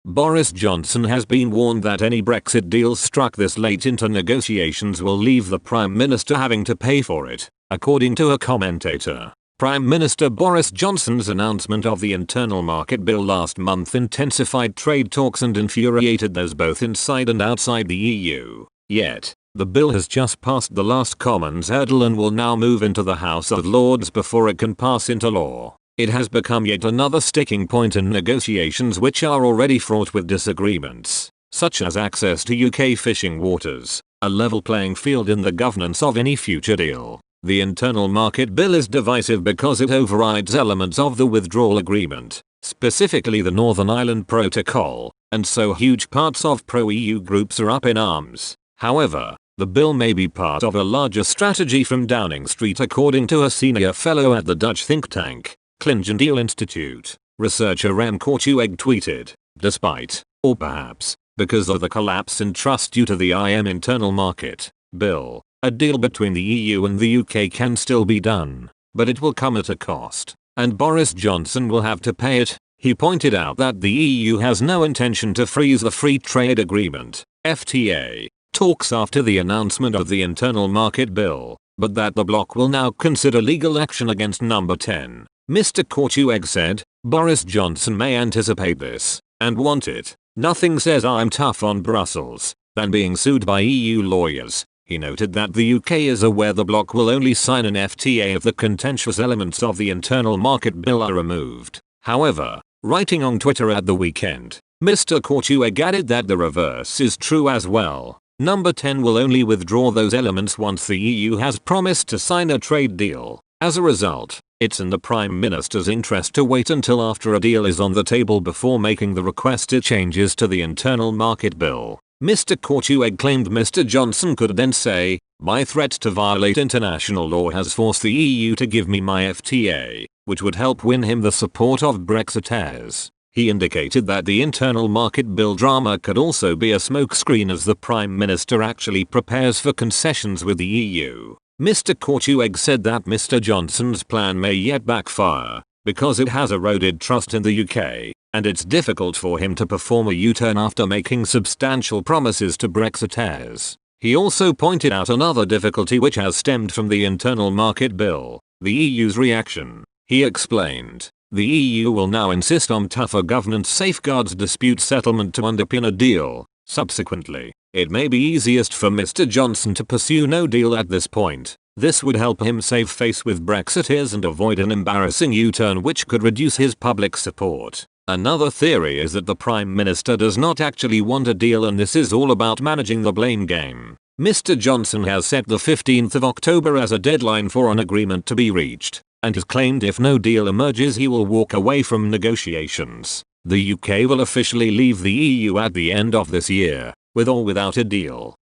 Boris Johnson has been warned that any Brexit deal struck this late into negotiations will leave the Prime Minister having to pay for it, according to a commentator. Prime Minister Boris Johnson's announcement of the internal market bill last month intensified trade talks and infuriated those both inside and outside the EU. Yet, the bill has just passed the last Commons hurdle and will now move into the House of Lords before it can pass into law. It has become yet another sticking point in negotiations which are already fraught with disagreements, such as access to UK fishing waters, a level playing field in the governance of any future deal. The internal market bill is divisive because it overrides elements of the withdrawal agreement, specifically the Northern Ireland Protocol, and so huge parts of pro-EU groups are up in arms. However, the bill may be part of a larger strategy from Downing Street, according to a senior fellow at the Dutch think tank, Clingendael Institute. Researcher Rem Korteweg tweeted, despite, or perhaps, because of the collapse in trust due to the IM internal market bill, a deal between the EU and the UK can still be done, but it will come at a cost, and Boris Johnson will have to pay it. He pointed out that the EU has no intention to freeze the Free Trade Agreement, FTA, talks after the announcement of the internal market bill, but that the bloc will now consider legal action against Number 10. Mr. Korteweg said, Boris Johnson may anticipate this, and want it. Nothing says I'm tough on Brussels than being sued by EU lawyers. He noted that the UK is aware the bloc will only sign an FTA if the contentious elements of the internal market bill are removed. However, writing on Twitter at the weekend, Mr. Korteweg added that the reverse is true as well. Number 10 will only withdraw those elements once the EU has promised to sign a trade deal. As a result, it's in the Prime Minister's interest to wait until after a deal is on the table before making the requested changes to the internal market bill. Mr. Korteweg claimed Mr. Johnson could then say, my threat to violate international law has forced the EU to give me my FTA, which would help win him the support of Brexiteers. He indicated that the internal market bill drama could also be a smokescreen as the Prime Minister actually prepares for concessions with the EU. Mr. Korteweg said that Mr. Johnson's plan may yet backfire, because it has eroded trust in the UK, and it's difficult for him to perform a U-turn after making substantial promises to Brexiteers. He also pointed out another difficulty which has stemmed from the internal market bill, the EU's reaction. He explained, the EU will now insist on tougher governance safeguards dispute settlement to underpin a deal. Subsequently, it may be easiest for Mr. Johnson to pursue no deal at this point. This would help him save face with Brexiteers and avoid an embarrassing U-turn which could reduce his public support. Another theory is that the Prime Minister does not actually want a deal and this is all about managing the blame game. Mr. Johnson has set the 15th of October as a deadline for an agreement to be reached, and has claimed if no deal emerges he will walk away from negotiations. The UK will officially leave the EU at the end of this year, with or without a deal.